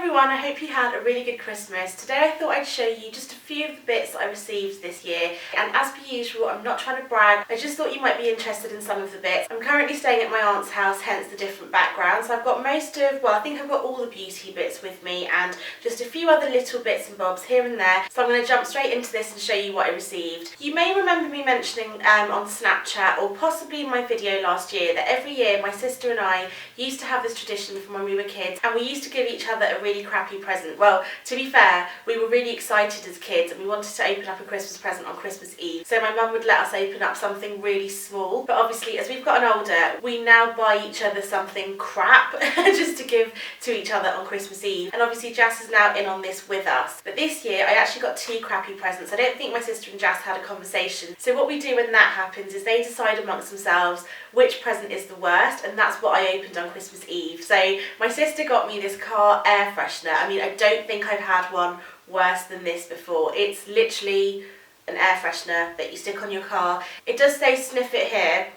everyone, I hope you had a really good Christmas. Today I thought I'd show you just a few of the bits that I received this year, and as per usual, I'm not trying to brag, I just thought you might be interested in some of the bits. I'm currently staying at my aunt's house, hence the different backgrounds. So I've got I think I've got all the beauty bits with me and just a few other little bits and bobs here and there. So I'm going to jump straight into this and show you what I received. You may remember me mentioning on Snapchat or possibly in my video last year that every year my sister and I used to have this tradition from when we were kids, and we used to give each other a really crappy present. Well, to be fair, we were really excited as kids and we wanted to open up a Christmas present on Christmas Eve. So my mum would let us open up something really small. But obviously, as we've gotten older, we now buy each other something crap just to give to each other on Christmas Eve. And obviously, Jas is now in on this with us. But this year, I actually got two crappy presents. I don't think my sister and Jas had a conversation. So what we do when that happens is they decide amongst themselves which present is the worst, and that's what I opened on Christmas Eve. So my sister got me this car air freshener. I mean, I don't think I've had one worse than this before. It's literally an air freshener that you stick on your car. It does say sniff it here.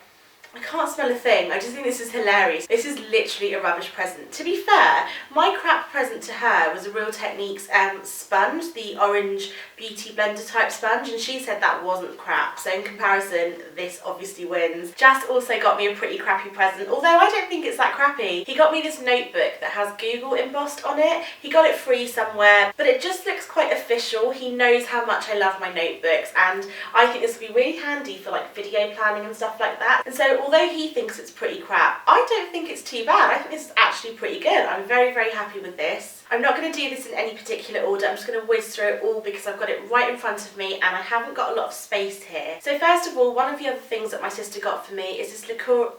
I can't smell a thing. I just think this is hilarious. This is literally a rubbish present. To be fair, my crap present to her was a Real Techniques sponge, the orange beauty blender type sponge, and she said that wasn't crap. So in comparison, this obviously wins. Jas also got me a pretty crappy present, although I don't think it's that crappy. He got me this notebook that has Google embossed on it. He got it free somewhere, but it just looks quite official. He knows how much I love my notebooks, and I think this will be really handy for like video planning and stuff like that. And so although he thinks it's pretty crap, I don't think it's too bad. I think this is actually pretty good. I'm very, very happy with this. I'm not going to do this in any particular order. I'm just going to whiz through it all because I've got it right in front of me and I haven't got a lot of space here. So first of all, one of the other things that my sister got for me is this Liqueur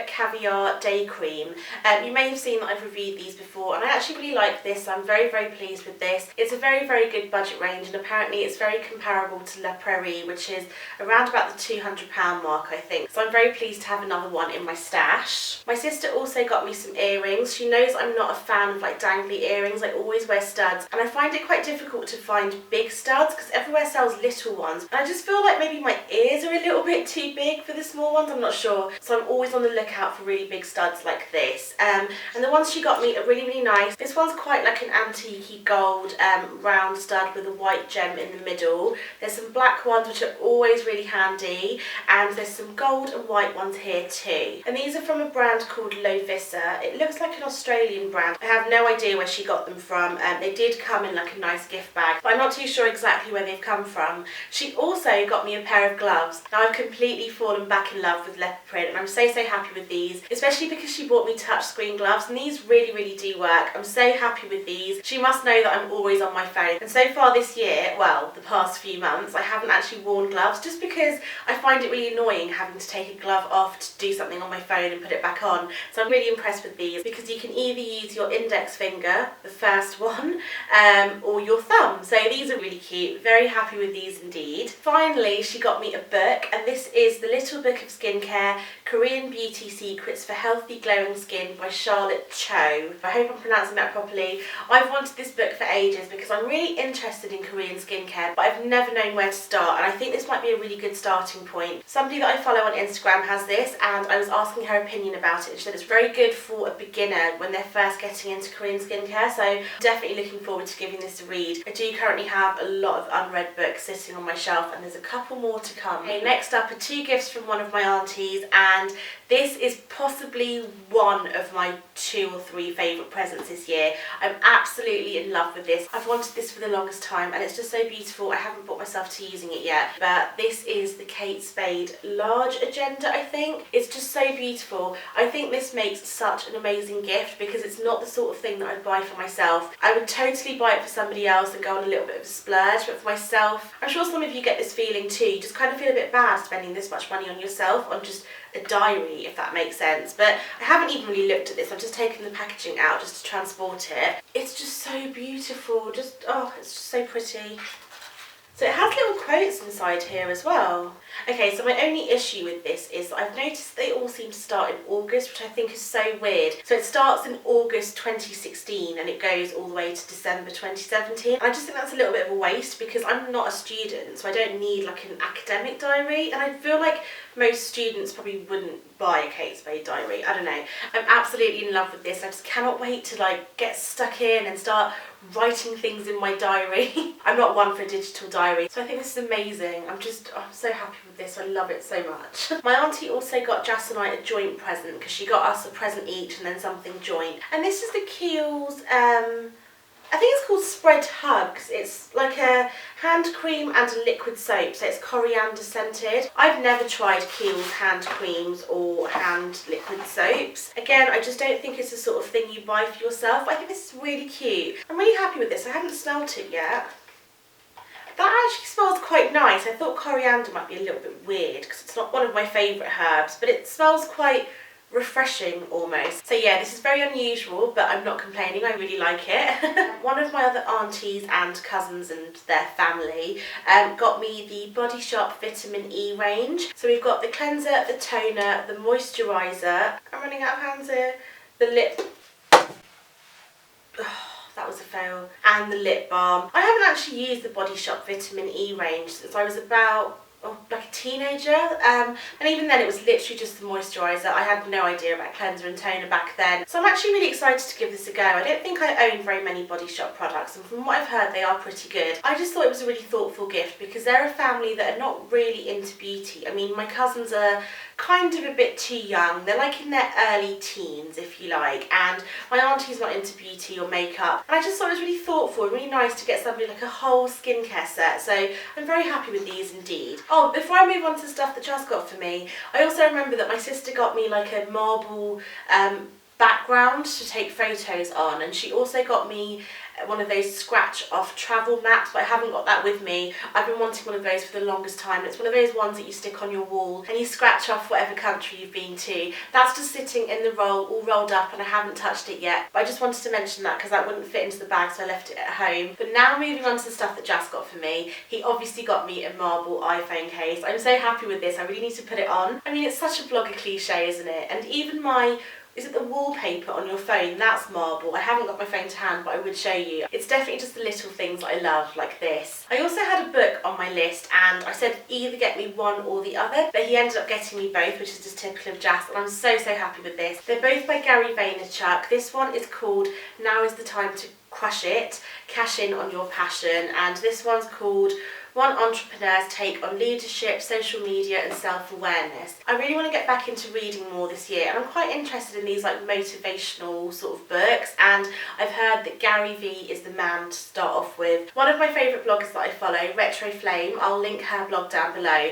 Caviar Day Cream. You may have seen that I've reviewed these before, and I actually really like this. I'm very, very pleased with this. It's a very, very good budget range, and apparently it's very comparable to La Prairie, which is around about the £200 mark, I think. So I'm very pleased to have another one in my stash. My sister also got me some earrings. She knows I'm not a fan of like dangly earrings. I always wear studs, and I find it quite difficult to find big studs because everywhere sells little ones, and I just feel like maybe my ears are a little bit too big for the small ones. I'm not sure, so I'm always on the lookout for really big studs like this. And the ones she got me are really, really nice. This one's quite like an antique gold round stud with a white gem in the middle. There's some black ones which are always really handy, and there's some gold and white ones here too. And these are from a brand called Lovisa. It looks like an Australian brand. I have no idea where she got them from. They did come in like a nice gift bag, but I'm not too sure exactly where they've come from. She also got me a pair of gloves. Now I've completely fallen back in love with leopard print, and I'm so, so happy with these, especially because she bought me touchscreen gloves, and these really, really do work. I'm so happy with these. She must know that I'm always on my phone, and so far this year, well, the past few months, I haven't actually worn gloves just because I find it really annoying having to take a glove off to do something on my phone and put it back on. So I'm really impressed with these because you can either use your index finger, the first one, or your thumb. So these are really cute. Very happy with these indeed. Finally, she got me a book, and this is The Little Book of Skincare, Korean Beauty Secrets for Healthy Glowing Skin by Charlotte Cho. I hope I'm pronouncing that properly. I've wanted this book for ages because I'm really interested in Korean skincare, but I've never known where to start, and I think this might be a really good starting point. Somebody that I follow on Instagram has this, and I was asking her opinion about it, and she said it's very good for a beginner when they're first getting into Korean skincare, so definitely looking forward to giving this a read. I do currently have a lot of unread books sitting on my shelf, and there's a couple more to come. Okay, next up are two gifts from one of my aunties, and this is possibly one of my 2 or 3 favourite presents this year. I'm absolutely in love with this. I've wanted this for the longest time, and it's just so beautiful. I haven't brought myself to using it yet, but this is the Kate Spade Large Agenda, I think. It's just so beautiful. I think this makes such an amazing gift because it's not the sort of thing that I'd buy for myself. I would totally buy it for somebody else and go on a little bit of a splurge, but for myself, I'm sure some of you get this feeling too. You just kind of feel a bit bad spending this much money on yourself, on just a diary, if that makes sense. But I haven't even really looked at this. I've just taken the packaging out just to transport it. It's just so beautiful. Just, oh, it's just so pretty. So it has little quotes inside here as well. Okay, so my only issue with this is I've noticed they all seem to start in August, which I think is so weird. So it starts in August 2016 and it goes all the way to December 2017. I just think that's a little bit of a waste because I'm not a student, so I don't need like an academic diary, and I feel like most students probably wouldn't buy a Kate Spade diary. I don't know. I'm absolutely in love with this. I just cannot wait to like get stuck in and start writing things in my diary. I'm not one for a digital diary, so I think this is amazing. I'm so happy with this. I love it so much. My auntie also got Jas and I a joint present because she got us a present each and then something joint. And this is the Kiehl's, I think it's called Spread Hugs. It's like a hand cream and a liquid soap, so it's coriander scented. I've never tried Kiehl's hand creams or hand liquid soaps. Again, I just don't think it's the sort of thing you buy for yourself. I think this is really cute. I'm really happy with this. I haven't smelt it yet. That actually smells quite nice. I thought coriander might be a little bit weird because it's not one of my favourite herbs, but it smells quite refreshing almost. So yeah, this is very unusual, but I'm not complaining. I really like it. One of my other aunties and cousins and their family got me the Body Shop Vitamin E range. So we've got the cleanser, the toner, the moisturiser. I'm running out of hands here. The lip... that was a fail. And the lip balm. I haven't actually used the Body Shop Vitamin E range since I was about like a teenager, and even then it was literally just the moisturiser. I had no idea about cleanser and toner back then, so I'm actually really excited to give this a go. I don't think I own very many Body Shop products, and from what I've heard they are pretty good. I just thought it was a really thoughtful gift because they're a family that are not really into beauty. I mean, my cousins are kind of a bit too young. They're like in their early teens, if you like, and my auntie's not into beauty or makeup, and I just thought it was really thoughtful and really nice to get somebody like a whole skincare set, so I'm very happy with these indeed. Oh, before I move on to stuff that Jas got for me, I also remember that my sister got me like a marble background to take photos on, and she also got me one of those scratch off travel maps, but I haven't got that with me. I've been wanting one of those for the longest time. It's one of those ones that you stick on your wall and you scratch off whatever country you've been to. That's just sitting in the roll, all rolled up, and I haven't touched it yet. But I just wanted to mention that because that wouldn't fit into the bag, so I left it at home. But now moving on to the stuff that Jas got for me. He obviously got me a marble iPhone case. I'm so happy with this. I really need to put it on. I mean, it's such a blogger cliche, isn't it? And even is it the wallpaper on your phone? That's marble. I haven't got my phone to hand, but I would show you. It's definitely just the little things that I love, like this. I also had a book on my list, and I said either get me one or the other, but he ended up getting me both, which is just typical of Jas, and I'm so happy with this. They're both by Gary Vaynerchuk. This one is called Now is the Time to Crush It, Cash In on Your Passion, and this one's called One Entrepreneur's Take on Leadership, Social Media and Self-Awareness. I really want to get back into reading more this year, and I'm quite interested in these like motivational sort of books, and I've heard that Gary V is the man to start off with. One of my favourite bloggers that I follow, Retro Flame, I'll link her blog down below,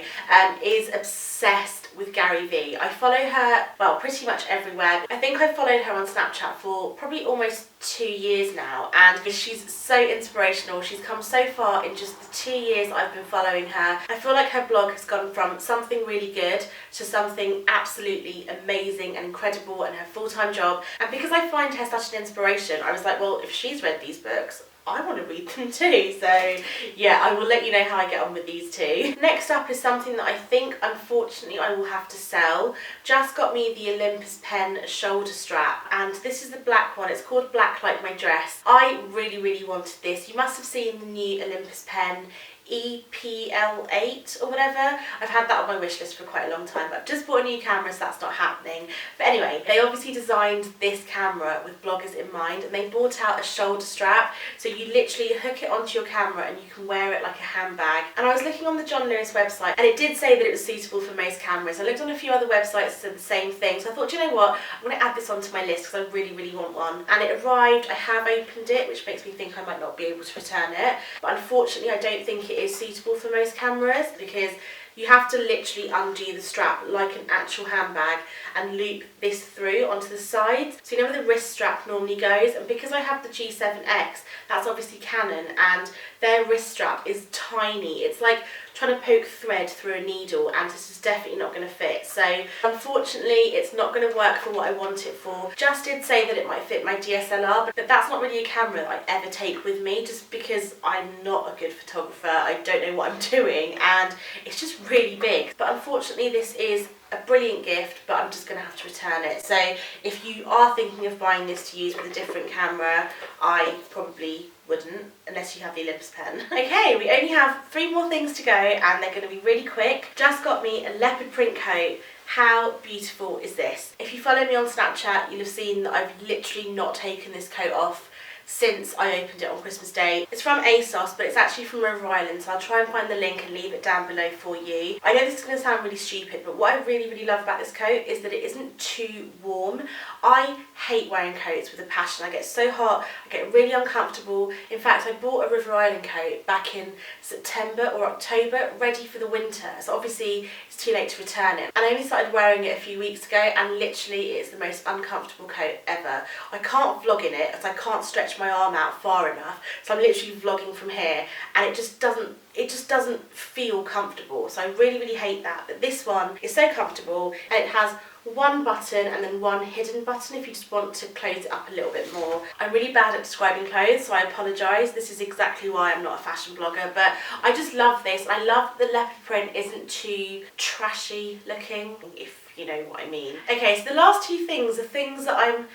is obsessed with Gary V. I follow her, well, pretty much everywhere. I think I've followed her on Snapchat for probably almost 2 years now, and she's so inspirational. She's come so far in just the 2 years I've been following her. I feel like her blog has gone from something really good to something absolutely amazing and incredible, and her full-time job. And because I find her such an inspiration, I was like, well, if she's read these books, I want to read them too. So yeah, I will let you know how I get on with these two. Next up is something that I think unfortunately I will have to sell. Jas got me the Olympus pen shoulder strap, and this is the black one. It's called Black Like My Dress. I really wanted this. You must have seen the new Olympus pen EPL8 or whatever. I've had that on my wish list for quite a long time, but I've just bought a new camera, so that's not happening. But anyway, they obviously designed this camera with bloggers in mind, and they brought out a shoulder strap, so you literally hook it onto your camera and you can wear it like a handbag. And I was looking on the John Lewis website, and it did say that it was suitable for most cameras. I looked on a few other websites that said the same thing, so I thought, you know what, I'm going to add this onto my list because I really want one. And it arrived. I have opened it, which makes me think I might not be able to return it, but unfortunately I don't think it is suitable for most cameras because you have to literally undo the strap like an actual handbag and loop this through onto the sides. So you know where the wrist strap normally goes, and because I have the G7X, that's obviously Canon, and their wrist strap is tiny. It's like trying to poke thread through a needle, and this is definitely not going to fit. So unfortunately it's not going to work for what I want it for. Jas did say that it might fit my DSLR, but that's not really a camera that I ever take with me just because I'm not a good photographer. I don't know what I'm doing, and it's just really big. But unfortunately this is a brilliant gift, but I'm just going to have to return it. So if you are thinking of buying this to use with a different camera, I probably wouldn't, unless you have the Olympus pen. Okay, we only have 3 more things to go, and they're going to be really quick. Just got me a leopard print coat. How beautiful is this? If you follow me on Snapchat, you'll have seen that I've literally not taken this coat off since I opened it on Christmas Day. It's from ASOS, but it's actually from River Island, so I'll try and find the link and leave it down below for you. I know this is going to sound really stupid, but what I really love about this coat is that it isn't too warm. I hate wearing coats with a passion. I get so hot, I get really uncomfortable. In fact, I bought a River Island coat back in September or October, ready for the winter, so obviously it's too late to return it. And I only started wearing it a few weeks ago, and literally it's the most uncomfortable coat ever. I can't vlog in it as I can't stretch my arm out far enough, so I'm literally vlogging from here, and it just doesn't feel comfortable, so I really hate that. But this one is so comfortable, and it has one button and then one hidden button if you just want to close it up a little bit more. I'm really bad at describing clothes, so I apologise. This is exactly why I'm not a fashion blogger, but I just love this. I love the leopard print isn't too trashy looking, if you know what I mean. Okay, so the last 2 things are things that I'm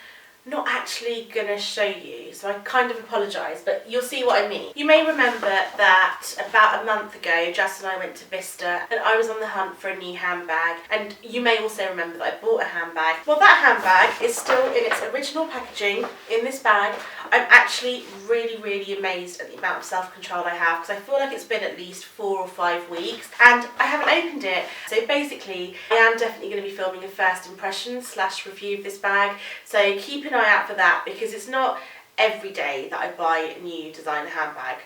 not actually gonna show you, so I kind of apologise, but you'll see what I mean. You may remember that about a month ago, Jess and I went to Vista, and I was on the hunt for a new handbag, and you may also remember that I bought a handbag. Well, that handbag is still in its original packaging in this bag. I'm actually really amazed at the amount of self-control I have, because I feel like it's been at least 4 or 5 weeks, and I haven't opened it. So basically, I am definitely going to be filming a first impressions / review of this bag, so keep an eye out for that, because it's not every day that I buy a new designer handbag,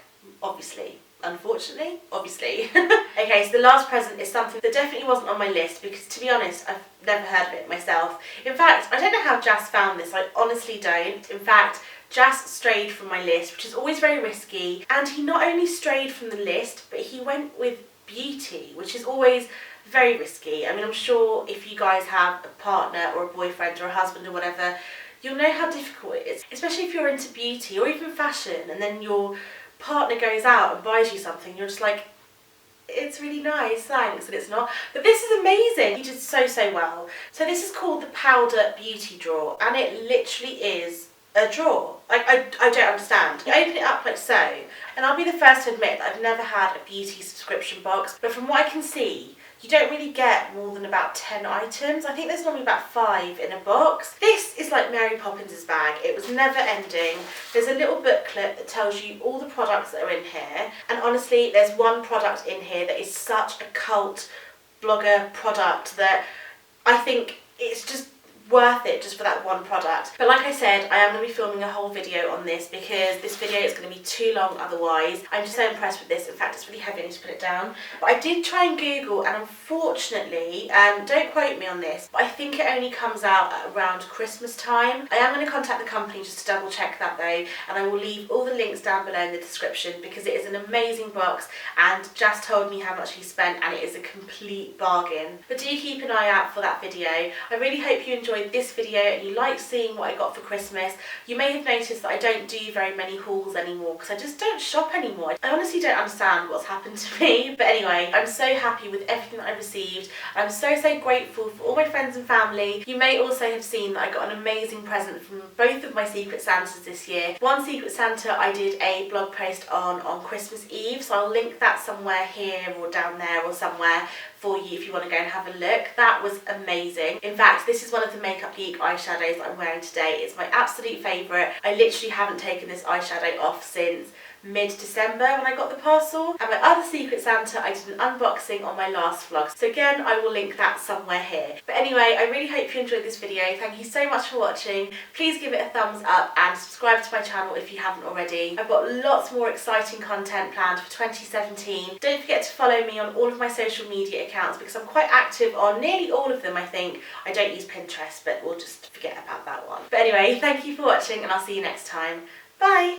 obviously. Unfortunately, obviously. Okay, so the last present is something that definitely wasn't on my list, because to be honest, I've never heard of it myself. In fact, I don't know how Jas found this, I honestly don't. In fact, Jas strayed from my list, which is always very risky, and he not only strayed from the list, but he went with beauty, which is always very risky. I mean, I'm sure if you guys have a partner or a boyfriend or a husband or whatever, you'll know how difficult it is, especially if you're into beauty or even fashion, and then your partner goes out and buys you something, you're just like, it's really nice, thanks, and it's not. But this is amazing. He did so well. So this is called the Powder Beauty Drawer, and it literally is a drawer. I don't understand. You open it up like so, and I'll be the first to admit that I've never had a beauty subscription box, but from what I can see, you don't really get more than about 10 items. I think there's normally about 5 in a box. This is like Mary Poppins' bag. It was never ending. There's a little booklet that tells you all the products that are in here. And honestly, there's one product in here that is such a cult blogger product that I think it's just worth it just for that one product. But like I said, I am going to be filming a whole video on this, because this video is going to be too long otherwise. I'm just so impressed with this. In fact, it's really heavy, I need to put it down. But I did try and Google, and unfortunately, don't quote me on this, but I think it only comes out at around Christmas time. I am going to contact the company just to double check that though, and I will leave all the links down below in the description, because it is an amazing box, and Jas told me how much he spent, and it is a complete bargain. But do keep an eye out for that video. I really hope you enjoyed this video and you like seeing what I got for Christmas. You may have noticed that I don't do very many hauls anymore, because I just don't shop anymore. I honestly don't understand what's happened to me. But anyway, I'm so happy with everything that I received. I'm so grateful for all my friends and family. You may also have seen that I got an amazing present from both of my Secret Santas this year. One Secret Santa I did a blog post on Christmas Eve, so I'll link that somewhere here or down there or somewhere for you if you want to go and have a look. That was amazing. In fact, this is one of the Makeup Geek eyeshadows that I'm wearing today. It's my absolute favourite. I literally haven't taken this eyeshadow off since mid-December when I got the parcel. And my other Secret Santa, I did an unboxing on my last vlog. So again, I will link that somewhere here. But anyway, I really hope you enjoyed this video. Thank you so much for watching. Please give it a thumbs up and subscribe to my channel if you haven't already. I've got lots more exciting content planned for 2017. Don't forget to follow me on all of my social media accounts, because I'm quite active on nearly all of them, I think. I don't use Pinterest, but we'll just forget about that one. But anyway, thank you for watching, and I'll see you next time. Bye!